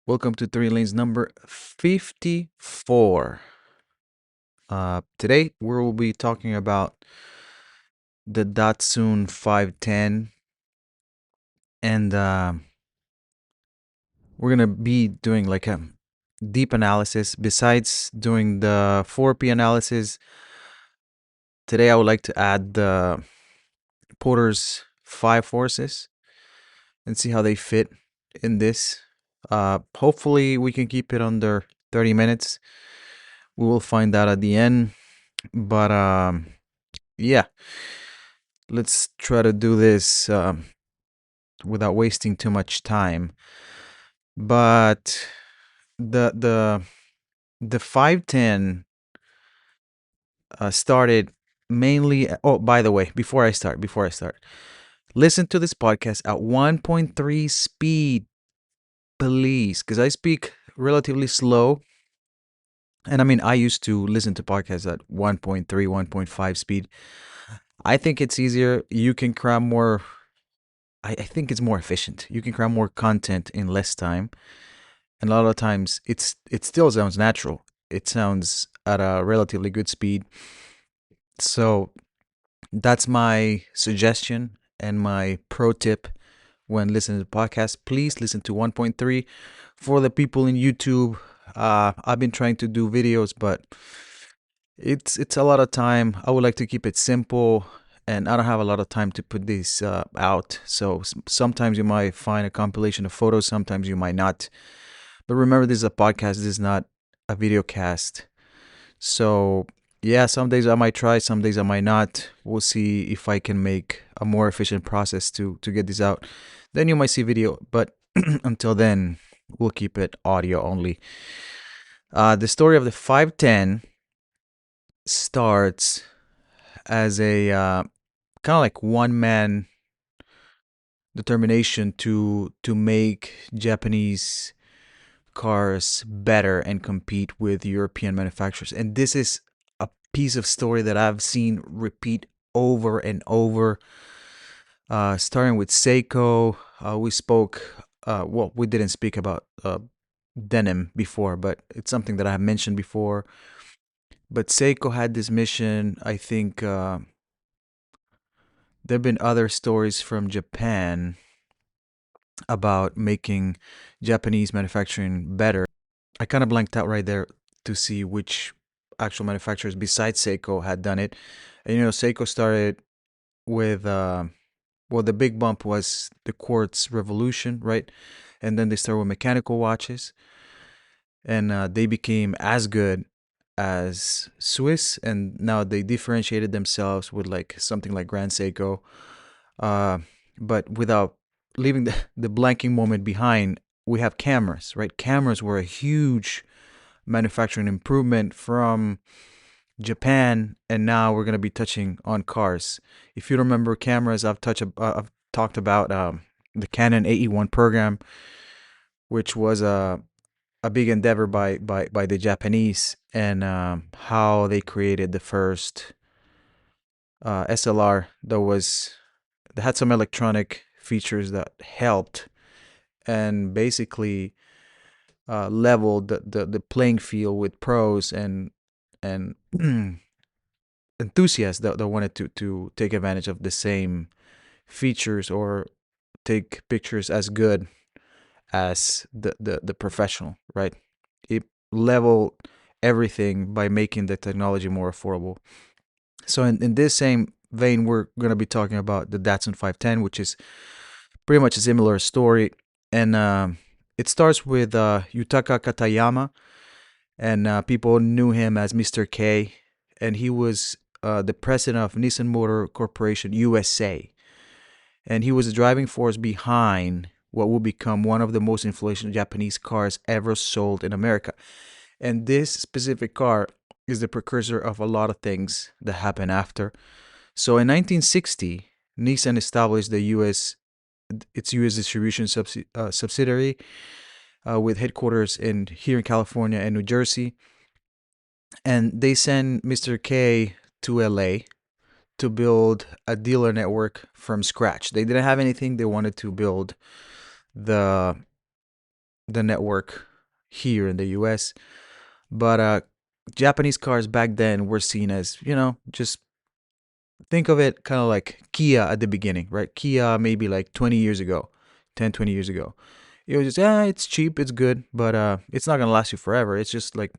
Welcome to 3 Lanes number 54. Today we will be talking about the Datsun 510, and we're gonna be doing like a deep analysis. Besides doing the 4P analysis, today I would like to add the Porter's 5 forces and see how they fit in this. Hopefully we can keep it under 30 minutes. We will find out at the end, but yeah, let's try to do this without wasting too much time. But the the the 510 started mainly. Oh, by the way, before I start, listen to this podcast at 1.3 speed, please, because I speak relatively slow. And I mean, I used to listen to podcasts at 1.3, 1.5 speed. I think it's easier. You can cram more. I think it's more efficient. You can cram more content in less time. And a lot of times it still sounds natural. It sounds at a relatively good speed. So that's my suggestion and my pro tip when listening to podcasts. Please listen to 1.3. For the people in YouTube, I've been trying to do videos, but it's a lot of time. I would like to keep it simple, and I don't have a lot of time to put this out. So sometimes you might find a compilation of photos, sometimes you might not. But remember, this is a podcast. This is not a video cast. So yeah, some days I might try, some days I might not. We'll see if I can make a more efficient process to get this out. Then you might see video, but until then, we'll keep it audio only. The story of the 510 starts as a kind of like one man determination to make Japanese cars better and compete with European manufacturers. And this is a piece of story that I've seen repeat over and over. Starting with Seiko, we spoke. Well, we didn't speak about denim before, but it's something that I have mentioned before. But Seiko had this mission. I think there have been other stories from Japan about making Japanese manufacturing better. I kind of blanked out right there to see which actual manufacturers besides Seiko had done it. And Seiko started with well, the big bump was the quartz revolution, right? And then they started with mechanical watches, and they became as good as Swiss, and now they differentiated themselves with like something like Grand Seiko, uh, but without leaving the blanking moment behind. We have cameras, right? Cameras were a huge manufacturing improvement from Japan, and now we're gonna be touching on cars. If you remember cameras, I've talked about the Canon AE1 program, which was a big endeavor by the Japanese, and how they created the first SLR that had some electronic features that helped and basically leveled the playing field with pros and enthusiasts that wanted to take advantage of the same features or take pictures as good as the professional, right? It leveled everything by making the technology more affordable. So in this same vein, we're going to be talking about the Datsun 510, which is pretty much a similar story. And it starts with Yutaka Katayama, and people knew him as Mr. K, and he was the president of Nissan Motor Corporation USA, and he was the driving force behind what will become one of the most influential Japanese cars ever sold in America. And this specific car is the precursor of a lot of things that happened after. So in 1960, Nissan established its U.S. distribution subsidiary with headquarters here in California and New Jersey, and they sent Mr. K to LA to build a dealer network from scratch. They didn't have anything. They wanted to build the the network here in the US. But Japanese cars back then were seen as, just think of it kind of like Kia at the beginning, right? Kia maybe like 20 years ago, 10, 20 years ago. It was just, it's cheap, it's good, but it's not going to last you forever. It's just like,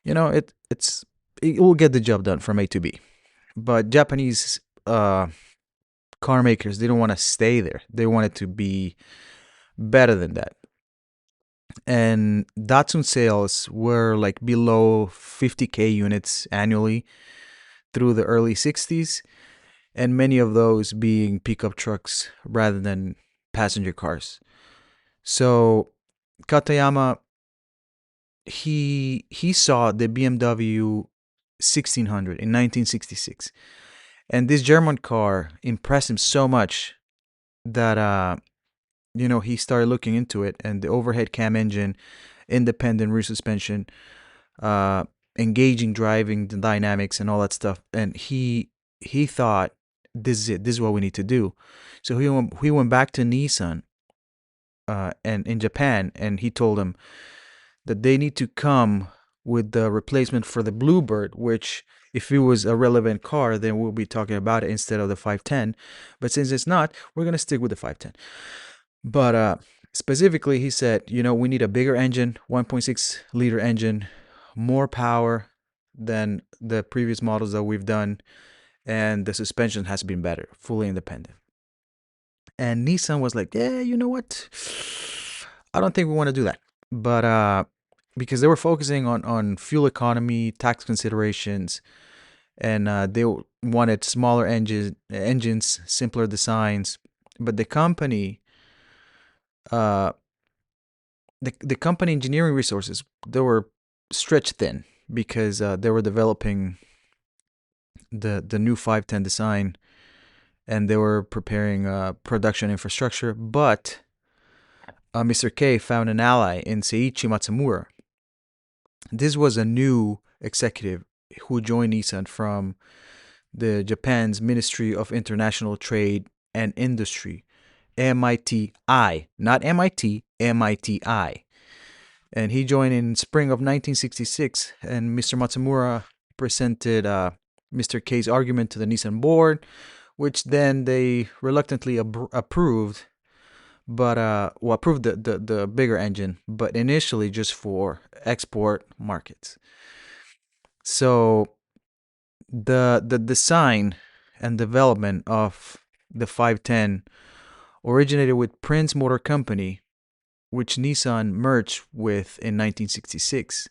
it will get the job done from A to B. But Japanese car makers, they don't want to stay there. They want it to be better than that. And Datsun sales were like below 50K units annually through the early 60s, and many of those being pickup trucks rather than passenger cars. So Katayama, he saw the BMW 1600 in 1966, and this German car impressed him so much that he started looking into it, and the overhead cam engine, independent rear suspension, uh, engaging driving the dynamics and all that stuff. And he thought, this is it. This is what we need to do. So he went back to Nissan, and in Japan, and he told them that they need to come with the replacement for the Bluebird, which if it was a relevant car, then we'll be talking about it instead of the 510. But since it's not, we're gonna stick with the 510. But specifically, he said, we need a bigger engine, 1.6-liter engine, more power than the previous models that we've done, and the suspension has been better, fully independent. And Nissan was like, yeah, you know what? I don't think we want to do that. But because they were focusing on fuel economy, tax considerations, and they wanted smaller engines, simpler designs. But uh, the company engineering resources, they were stretched thin because they were developing the new 510 design, and they were preparing production infrastructure. But Mr. K found an ally in Seiichi Matsumura. This was a new executive who joined Nissan from the Japan's Ministry of International Trade and Industry, MITI, not MIT, MITI. And he joined in spring of 1966, and Mr. Matsumura presented Mr. K's argument to the Nissan board, which then they reluctantly approved, but approved the bigger engine, but initially just for export markets. So the design and development of the 510 originated with Prince Motor Company, which Nissan merged with in 1966.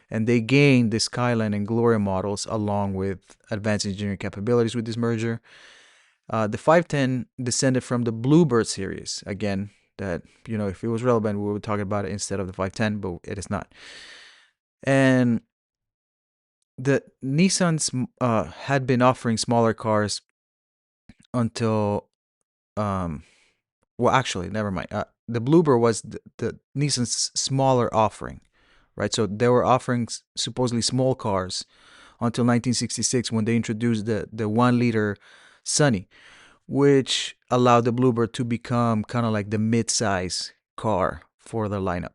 And they gained the Skyline and Gloria models along with advanced engineering capabilities with this merger. The 510 descended from the Bluebird series. Again, that, if it was relevant, we would talk about it instead of the 510, but it is not. And the Nissans had been offering smaller cars until, well, actually, never mind. The Bluebird was the Nissan's smaller offering, right? So they were offering supposedly small cars until 1966 when they introduced the 1-liter Sunny, which allowed the Bluebird to become kind of like the mid-size car for the lineup.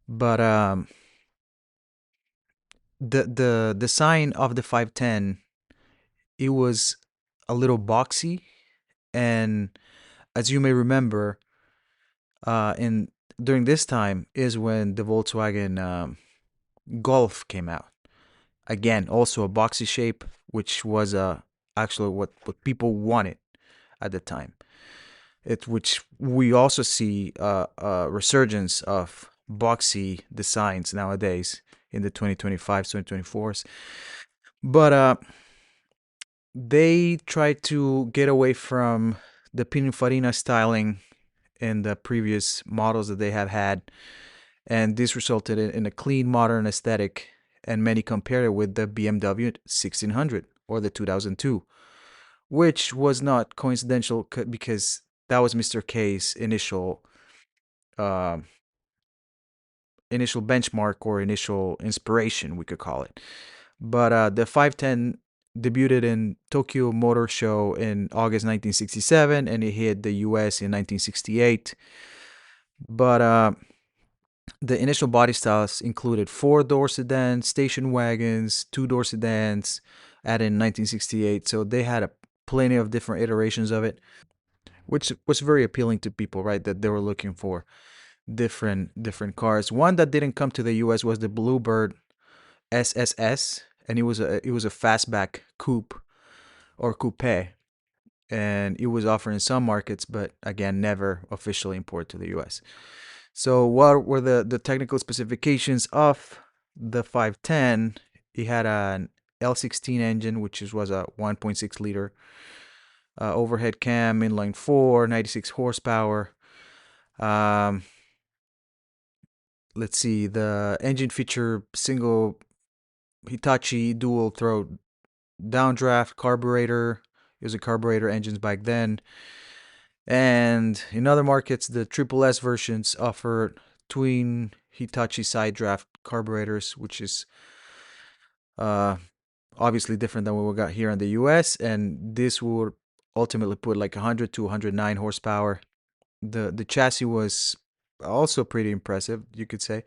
But the design of the 510, it was a little boxy, and as you may remember, in during this time is when the Volkswagen Golf came out. Again, also a boxy shape, which was actually what people wanted at the time. Which we also see a resurgence of boxy designs nowadays in the 2025s, 2024s. But they tried to get away from the Pininfarina styling in the previous models that they have had, and this resulted in a clean, modern aesthetic, and many compared it with the BMW 1600 or the 2002, which was not coincidental because that was Mr. K's uh, initial benchmark or initial inspiration, we could call it. But the 510 debuted in Tokyo Motor Show in August 1967, and it hit the US in 1968. But the initial body styles included four-door sedans, station wagons, two-door sedans, added in 1968. So they had a plenty of different iterations of it, which was very appealing to people, right? That they were looking for different cars. One that didn't come to the U.S. was the Bluebird SSS, and it was a fastback coupe or coupe, and it was offered in some markets, but again, never officially imported to the U.S. So, what were the technical specifications of the 510? It had an L16 engine, was a 1.6 liter overhead cam, inline four, 96 horsepower. Um, let's see, the engine feature single Hitachi dual throw downdraft carburetor. It was a carburetor engines back then. And in other markets, the Triple S versions offered twin Hitachi side draft carburetors, which is uh, obviously different than what we got here in the US. And this would ultimately put like 100 to 109 horsepower. The chassis was also pretty impressive, you could say.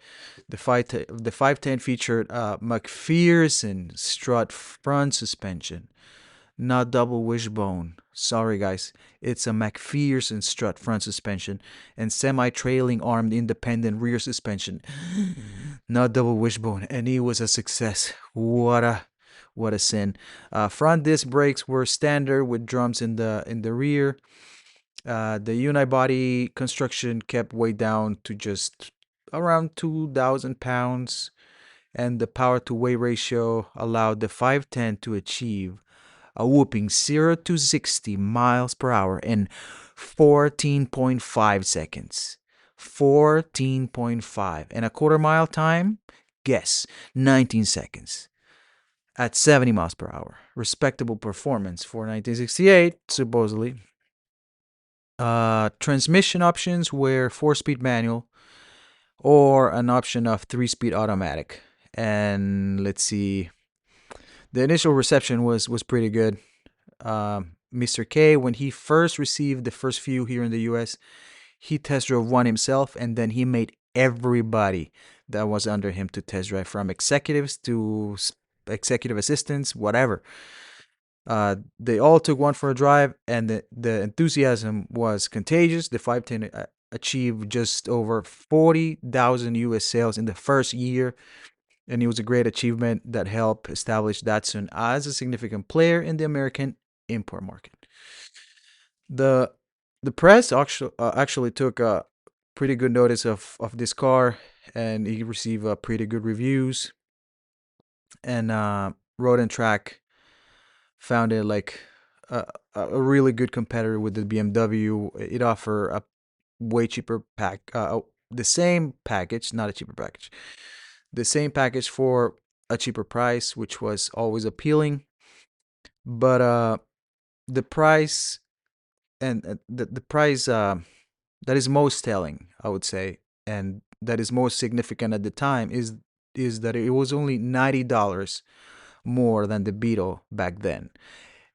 The 510 featured McPherson strut front suspension, not double wishbone. Sorry, guys. It's a McPherson strut front suspension and semi-trailing armed independent rear suspension, not double wishbone. And it was a success. What a sin. Front disc brakes were standard with drums in the rear. The unibody construction kept weight down to just around 2,000 pounds, and the power to weight ratio allowed the 510 to achieve a whooping 0 to 60 miles per hour in 14.5 seconds. 14.5. And a quarter mile time? Guess, 19 seconds. At 70 miles per hour. Respectable performance for 1968, supposedly. Transmission options were 4-speed manual or an option of 3-speed automatic. And let's see, the initial reception was pretty good. Mr. K, when he first received the first few here in the US, he test drove one himself, and then he made everybody that was under him to test drive, from executives to executive assistants, whatever. They all took one for a drive, and the enthusiasm was contagious. The 510 achieved just over 40,000 US sales in the first year, and it was a great achievement that helped establish Datsun as a significant player in the American import market. The the press actually took a pretty good notice of this car, and he received pretty good reviews. And Road and Track found it like a really good competitor with the BMW. It offered a way cheaper the same package, not a cheaper package, the same package for a cheaper price, which was always appealing. But the price and the price that is most telling, I would say, and that is most significant at the time is that it was only $90 more than the Beetle back then.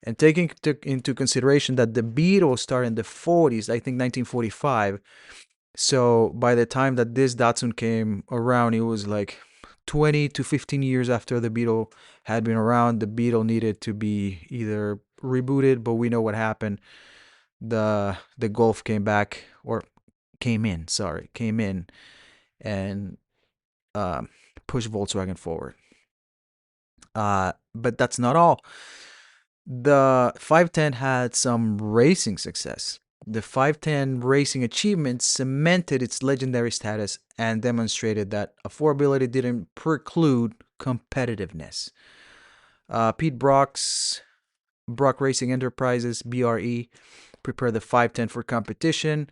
And taking into consideration that the Beetle started in the 40s, I think 1945. So by the time that this Datsun came around, it was like 20 to 15 years after the Beetle had been around. The Beetle needed to be either rebooted, but we know what happened. The Golf came back, or came in and um, pushed Volkswagen forward. But that's not all. The 510 had some racing success. The 510 racing achievements cemented its legendary status and demonstrated that affordability didn't preclude competitiveness. Pete Brock Racing Enterprises (BRE) prepared the 510 for competition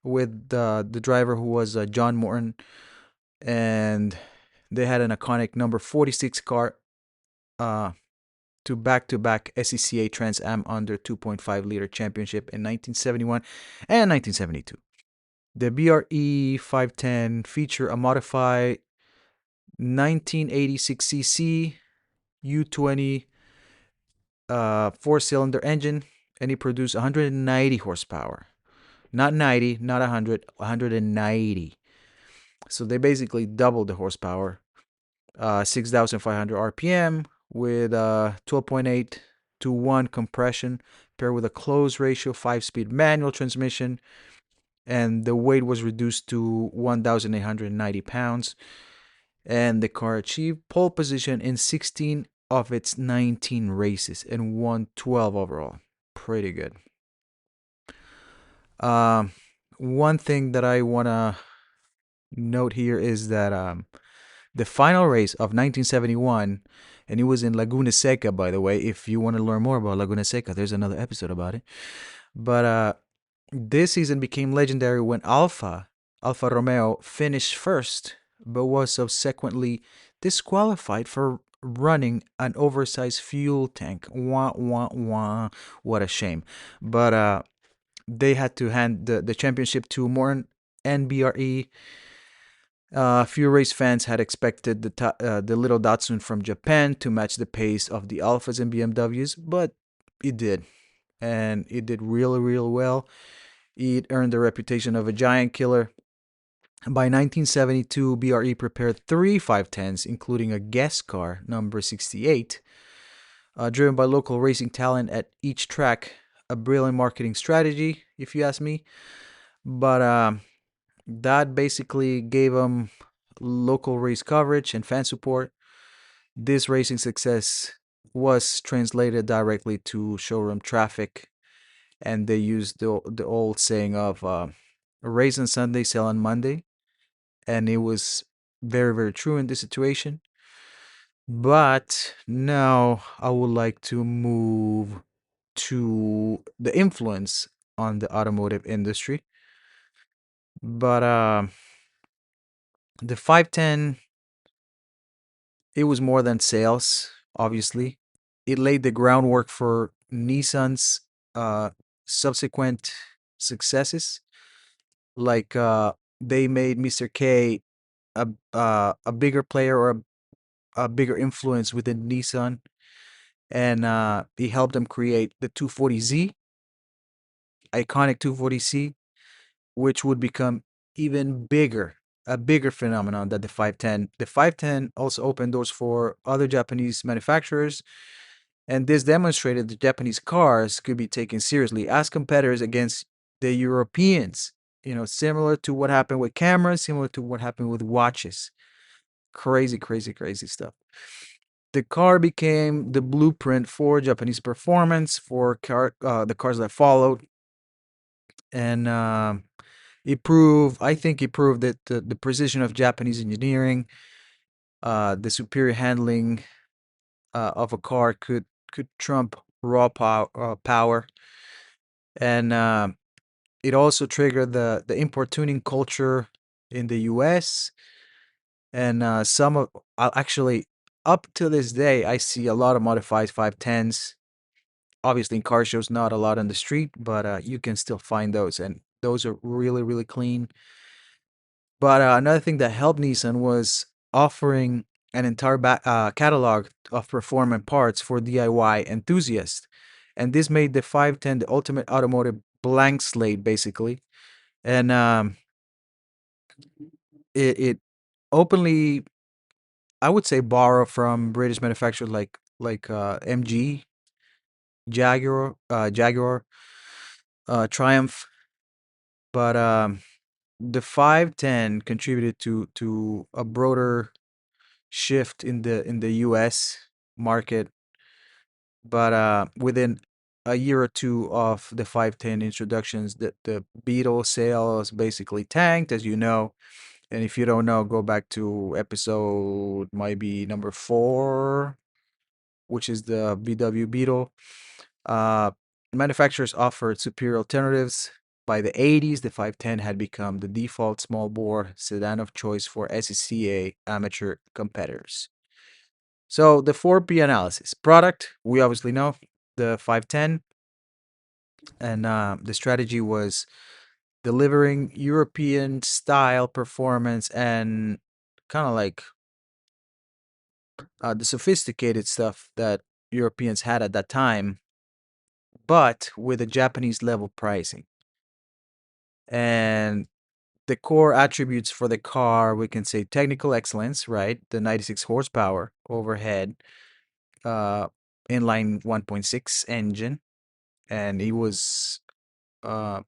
with the driver, who was John Morton, and they had an iconic number 46 car uh, to back-to-back SCCA Trans Am under 2.5 liter championship in 1971 and 1972. The BRE 510 featured a modified 1986cc U20 four-cylinder engine, and it produced 190 horsepower. not 90, not 100, 190. So they basically doubled the horsepower, 6,500 RPM with 12.8 to 1 compression, paired with a closed ratio 5-speed manual transmission, and the weight was reduced to 1,890 pounds. And the car achieved pole position in 16 of its 19 races and won 12 overall. Pretty good. Um, One thing that I want to note here is that the final race of 1971, and it was in Laguna Seca, by the way. If you want to learn more about Laguna Seca, there's another episode about it. But this season became legendary when Alfa Romeo, finished first, but was subsequently disqualified for running an oversized fuel tank. Wah, wah, wah. What a shame. But they had to hand the championship to more NBRE. Few race fans had expected the little Datsun from Japan to match the pace of the Alphas and BMWs, but it did. And it did really, really well. It earned the reputation of a giant killer. By 1972, BRE prepared three 510s, including a guest car, number 68, driven by local racing talent at each track. A brilliant marketing strategy, if you ask me. But that basically gave them local race coverage and fan support. This racing success was translated directly to showroom traffic, and they used the old saying of race on Sunday, sell on Monday, and it was very, very true in this situation. But now I would like to move to the influence on the automotive industry. But the 510, it was more than sales, obviously. It laid the groundwork for Nissan's uh, subsequent successes. Like they made Mr. K a bigger player, or a bigger influence within Nissan, and he helped them create the 240Z, iconic 240C, which would become even bigger, a bigger phenomenon than the 510. The 510 also opened doors for other Japanese manufacturers, and this demonstrated that Japanese cars could be taken seriously as competitors against the Europeans. Similar to what happened with cameras, similar to what happened with watches. Crazy, crazy, crazy stuff. The car became the blueprint for Japanese performance for the cars that followed, and I think it proved that the precision of Japanese engineering, the superior handling of a car could trump raw power, and it also triggered the import tuning culture in the U.S. And some of actually, up to this day, I see a lot of modified 510s. Obviously, in car shows, not a lot on the street, but you can still find those, and those are really, really clean. But another thing that helped Nissan was offering an entire catalog of performance parts for DIY enthusiasts. And this made the 510 the ultimate automotive blank slate, basically. And it openly, I would say, borrow from British manufacturers like MG, Jaguar, Triumph. But the 510 contributed to a broader shift in the US market, but within a year or two of the 510 introductions, the Beetle sales basically tanked, as you know. And if you don't know, go back to episode might be number 4, which is the VW Beetle. Uh, Manufacturers offered superior alternatives. By the 80s, the 510 had become the default small bore sedan of choice for SCCA amateur competitors. So the 4P analysis. Product, we obviously know the 510, and the strategy was delivering European style performance and kind of like the sophisticated stuff that Europeans had at that time, but with a Japanese level pricing. And the core attributes for the car, we can say technical excellence, right? The 96 horsepower overhead, uh, inline 1.6 engine, and it was uh,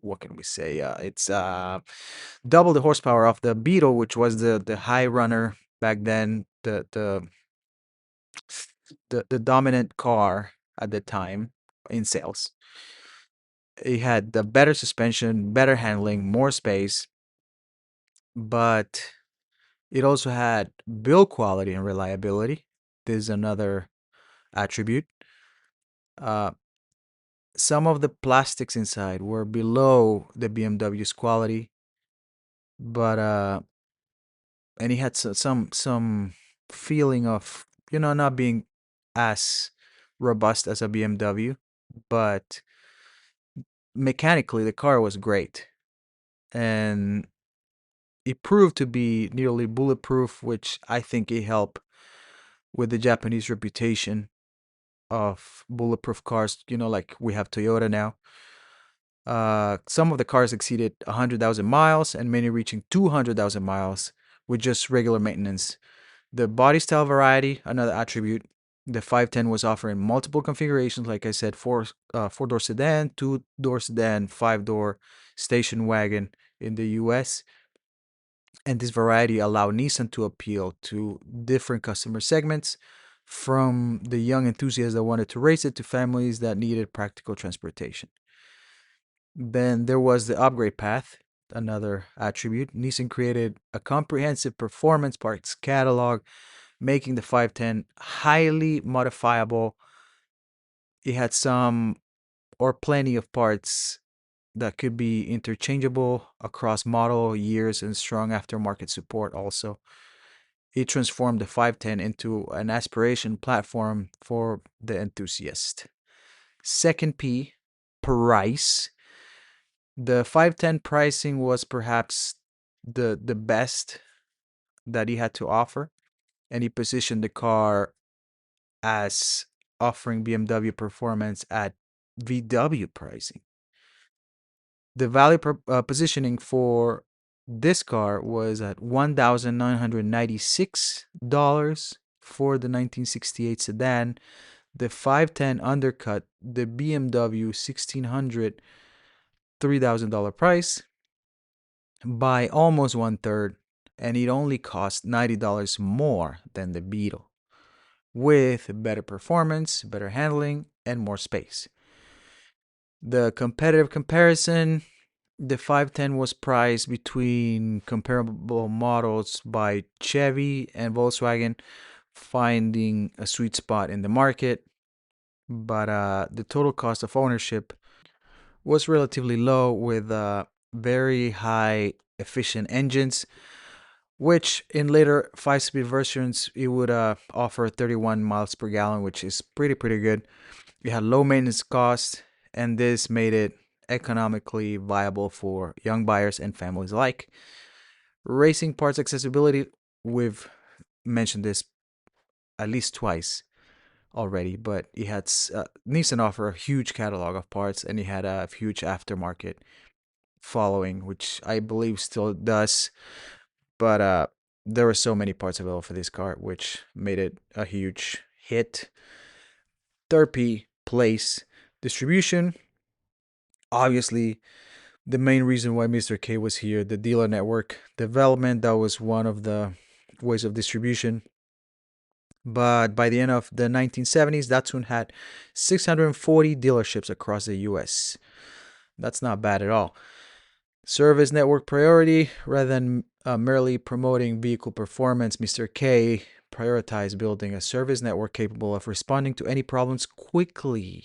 what can we say? It's double the horsepower of the Beetle, which was the high runner back then, the dominant car at the time in sales. It had the better suspension, better handling, more space, but it also had build quality and reliability. This is another attribute. Uh, some of the plastics inside were below the BMW's quality, but and he had some feeling of not being as robust as a BMW, but mechanically the car was great, and it proved to be nearly bulletproof, which I think it helped with the Japanese reputation of bulletproof cars. Like we have Toyota now. Some of the cars exceeded 100,000 miles, and many reaching 200,000 miles with just regular maintenance. The body style variety, another attribute. The 510 was offered in multiple configurations, like I said, four-door sedan, two-door sedan, five-door station wagon in the US. And this variety allowed Nissan to appeal to different customer segments, from the young enthusiasts that wanted to race it to families that needed practical transportation. Then there was the upgrade path, another attribute. Nissan created a comprehensive performance parts catalog, making the 510 highly modifiable. It had some or plenty of parts that could be interchangeable across model years and strong aftermarket support also. It transformed the 510 into an aspiration platform for the enthusiast. Second P, price. The 510 pricing was perhaps the best that he had to offer, and he positioned the car as offering BMW performance at VW pricing. The value positioning for this car was at $1,996 for the 1968 sedan. The 510 undercut the BMW 1600 $3,000 price by almost one third, and it only cost $90 more than the Beetle, with better performance, better handling, and more space. The competitive comparison, the 510 was priced between comparable models by Chevy and Volkswagen, finding a sweet spot in the market. But the total cost of ownership was relatively low, with very high efficient engines, which in later 5-speed versions it would offer 31 miles per gallon, which is pretty good. It had low maintenance costs, and this made it economically viable for young buyers and families alike. Racing parts accessibility, we've mentioned this at least twice already, but it had Nissan offer a huge catalog of parts, and it had a huge aftermarket following, which I believe still does. But there were so many parts available for this car, which made it a huge hit. Third P, place. Distribution. Obviously, the main reason why Mr. K was here, the dealer network development, that was one of the ways of distribution. But by the end of the 1970s, Datsun had 640 dealerships across the US. That's not bad at all. Service network priority. Rather than merely promoting vehicle performance, Mr. K prioritized building a service network capable of responding to any problems quickly.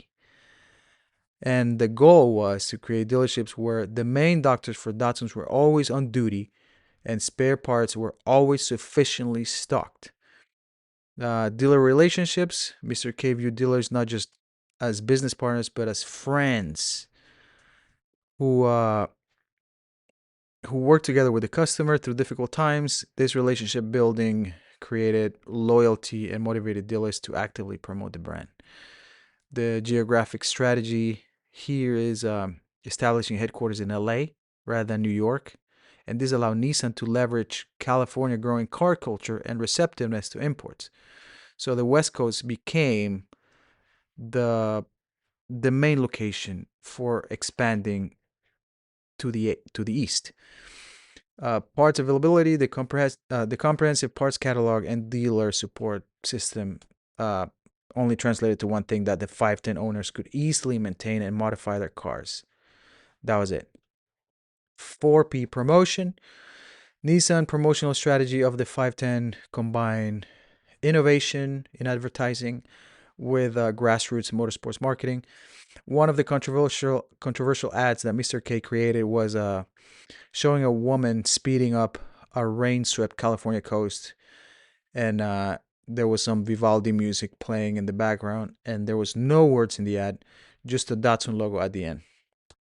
And the goal was to create dealerships where the main doctors for Datsuns were always on duty and spare parts were always sufficiently stocked. Dealer relationships. Mr. K viewed dealers not just as business partners, but as friends who work together with the customer through difficult times. This relationship building created loyalty and motivated dealers to actively promote the brand. The geographic strategy here is establishing headquarters in LA rather than New York. And this allowed Nissan to leverage California growing car culture and receptiveness to imports. So the West Coast became the the main location for expanding to the east. Parts availability, the comprehensive parts catalog and dealer support system uh, only translated to one thing: that the 510 owners could easily maintain and modify their cars. That was it. 4P promotion. Nissan promotional strategy of the 510 combine innovation in advertising with grassroots motorsports marketing. One of the controversial ads that Mr. K created was showing a woman speeding up a rain-swept California coast, and there was some Vivaldi music playing in the background, and there was no words in the ad, just a Datsun logo at the end.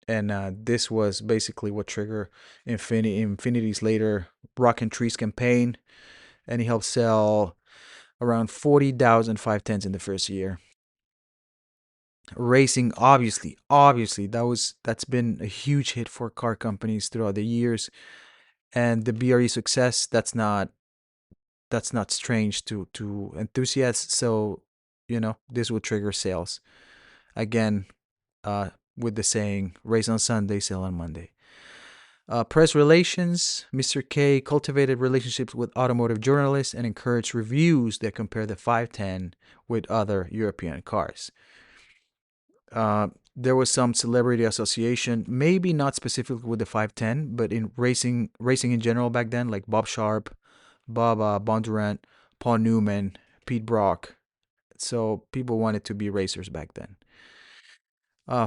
And this was basically what triggered Infinity's later Rock and Trees campaign, and he helped sell around 40,000 510s in the first year. Racing, obviously, that's been a huge hit for car companies throughout the years, and the BRE success, that's not strange to enthusiasts. So this will trigger sales again, with the saying, race on Sunday, sell on Monday. Press relations. Mr. K cultivated relationships with automotive journalists and encouraged reviews that compare the 510 with other European cars. There was some celebrity association, maybe not specifically with the 510, but in racing in general back then, like Bob Sharp, Bob Bondurant, Paul Newman, Pete Brock. So people wanted to be racers back then.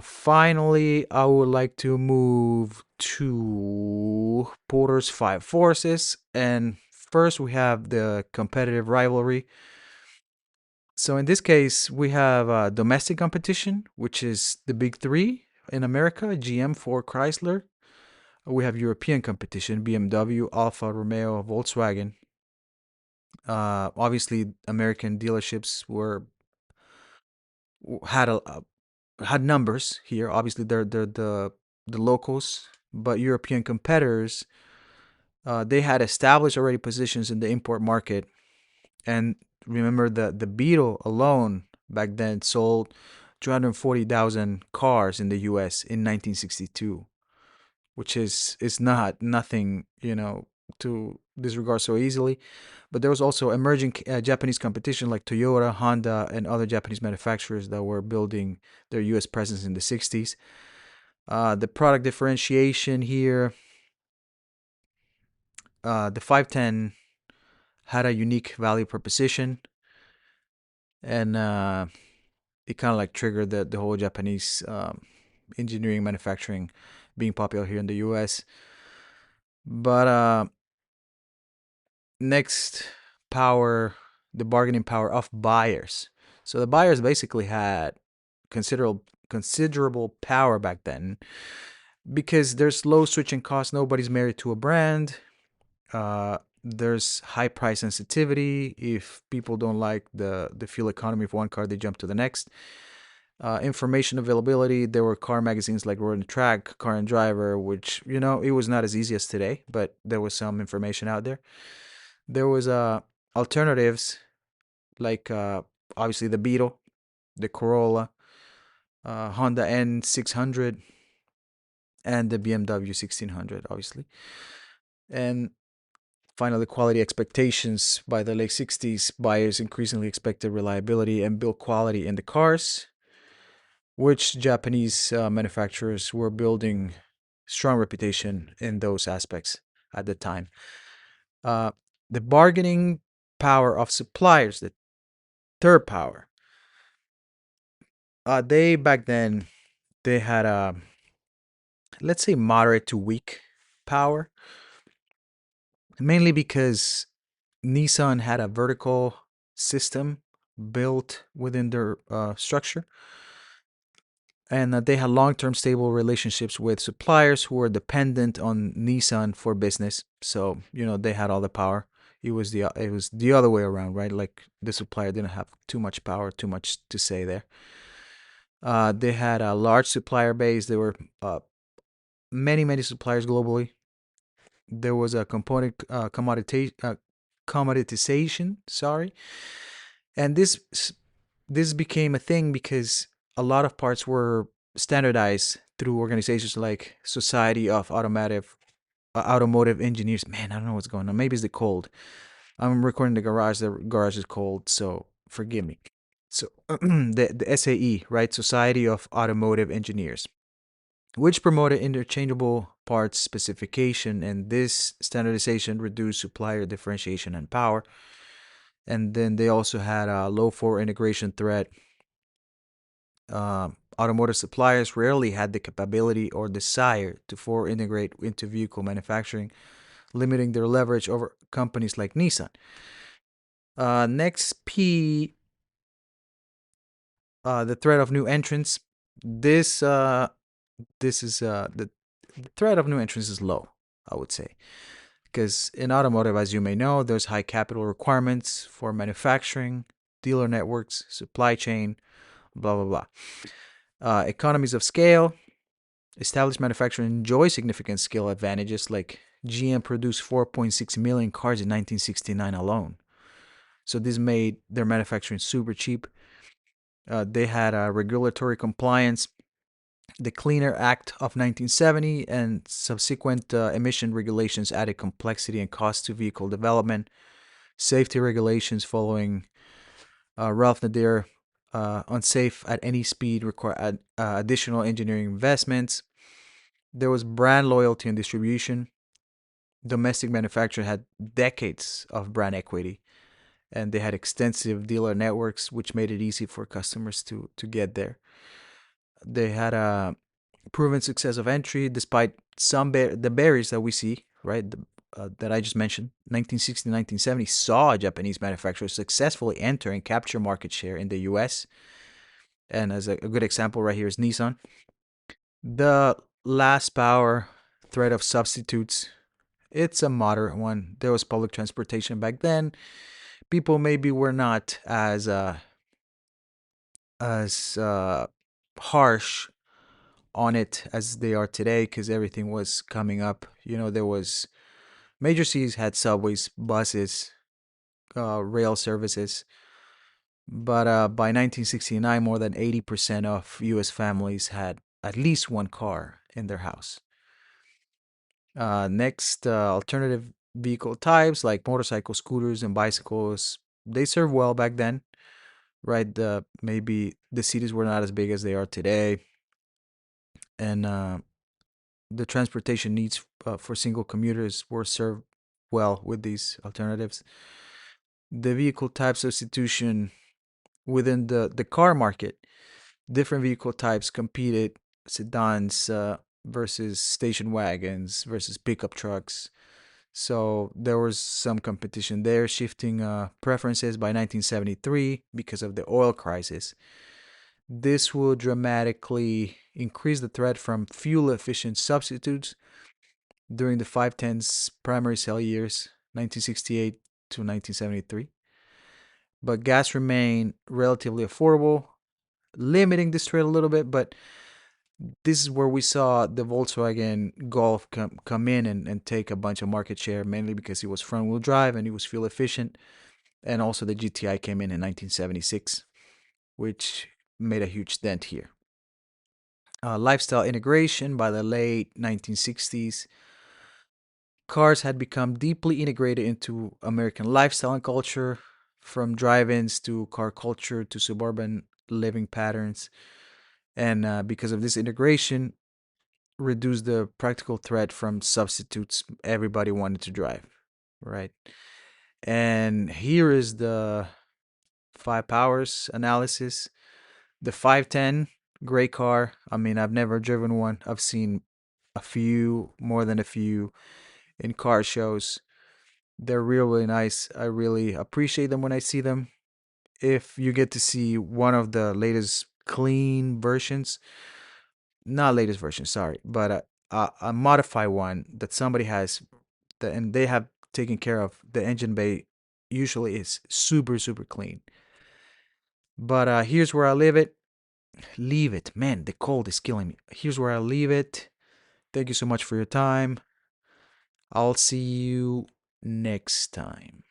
Finally, I would like to move to Porter's Five Forces. And first, we have the competitive rivalry. So in this case, we have domestic competition, which is the big three in America: GM, Ford, Chrysler. We have European competition: BMW, Alfa Romeo, Volkswagen. Obviously, American dealerships had had numbers here. Obviously, they're the locals, but European competitors, they had established already positions in the import market. And remember, the Beetle alone back then sold 240,000 cars in the U.S. in 1962, which is not nothing, to disregard so easily. But there was also emerging Japanese competition like Toyota, Honda, and other Japanese manufacturers that were building their U.S. presence in the 60s. The product differentiation here, the 510 had a unique value proposition, and it kind of like triggered the whole Japanese engineering manufacturing being popular here in the U.S. But next, the bargaining power of buyers. So the buyers basically had considerable power back then, because there's low switching costs. Nobody's married to a brand. There's high price sensitivity. If people don't like the fuel economy of one car, they jump to the next. Information availability. There were car magazines like Road and Track, Car and Driver, which it was not as easy as today, but there was some information out there. There was alternatives like obviously the Beetle, the Corolla, Honda N600, and the BMW 1600, obviously. And finally, quality expectations. By the late 60s, buyers increasingly expected reliability and build quality in the cars, which Japanese manufacturers were building strong reputation in those aspects at the time. Uh, the bargaining power of suppliers, the third power. They back then, they had a, let's say, moderate to weak power, mainly because Nissan had a vertical system built within their structure, and they had long-term stable relationships with suppliers who were dependent on Nissan for business. So they had all the power. It was the other way around, right? Like the supplier didn't have too much power, too much to say there. They had a large supplier base. They were many suppliers globally. There was a component commoditization, sorry, and this became a thing because a lot of parts were standardized through organizations like Society of Automotive Engineers. Man, I don't know what's going on. Maybe it's the cold. I'm recording the garage. The garage is cold, so forgive me. So the SAE, right? Society of Automotive Engineers, which promoted interchangeable parts specification, and this standardization reduced supplier differentiation and power. And then they also had a low for integration threat. Automotive suppliers rarely had the capability or desire to forward integrate into vehicle manufacturing, limiting their leverage over companies like Nissan. Next P, the threat of new entrants. This this is the threat of new entrants is low, I would say, because in automotive, as you may know, there's high capital requirements for manufacturing, dealer networks, supply chain, blah blah blah. Economies of scale. Established manufacturing enjoy significant scale advantages, like GM produced 4.6 million cars in 1969 alone. So this made their manufacturing super cheap. They had regulatory compliance, the Cleaner Act of 1970, and subsequent emission regulations added complexity and cost to vehicle development. Safety regulations following Ralph Nader, unsafe at any speed, require additional engineering investments. There was brand loyalty and distribution. Domestic manufacturing had decades of brand equity, and they had extensive dealer networks, which made it easy for customers to get there. They had a proven success of entry despite the barriers that we see, right? That I just mentioned. 1960 1970 saw Japanese manufacturers successfully enter and capture market share in the US. And as a good example right here is Nissan. The last power threat of substitutes, it's a moderate one. There was public transportation back then. People maybe were not as harsh on it as they are today because everything was coming up. There was major cities had subways, buses, rail services. But by 1969, more than 80% of U.S. families had at least one car in their house. Next, alternative vehicle types like motorcycles, scooters, and bicycles. They served well back then, right? Maybe the cities were not as big as they are today, and the transportation needs for single commuters were served well with these alternatives. The vehicle type substitution within the car market, different vehicle types competed: sedans versus station wagons versus pickup trucks. So there was some competition there, shifting preferences by 1973 because of the oil crisis. This will dramatically increase the threat from fuel efficient substitutes during the 510's primary sale years, 1968 to 1973. But gas remained relatively affordable, limiting this threat a little bit. But this is where we saw the Volkswagen Golf come in and take a bunch of market share, mainly because it was front wheel drive and it was fuel efficient. And also the GTI came in 1976, which made a huge dent here. Lifestyle integration by the late 1960s. Cars had become deeply integrated into American lifestyle and culture, from drive ins to car culture to suburban living patterns. And because of this integration, reduced the practical threat from substitutes. Everybody wanted to drive, right? And here is the five powers analysis. The 510, great car. I mean, I've never driven one. I've seen a few, more than a few, in car shows. They're really nice. I really appreciate them when I see them. If you get to see one of the latest clean versions, not latest version, sorry, but a modified one that somebody has, and they have taken care of, the engine bay usually is super clean. But here's where I leave it. Man, the cold is killing me. Here's where I leave it. Thank you so much for your time. I'll see you next time.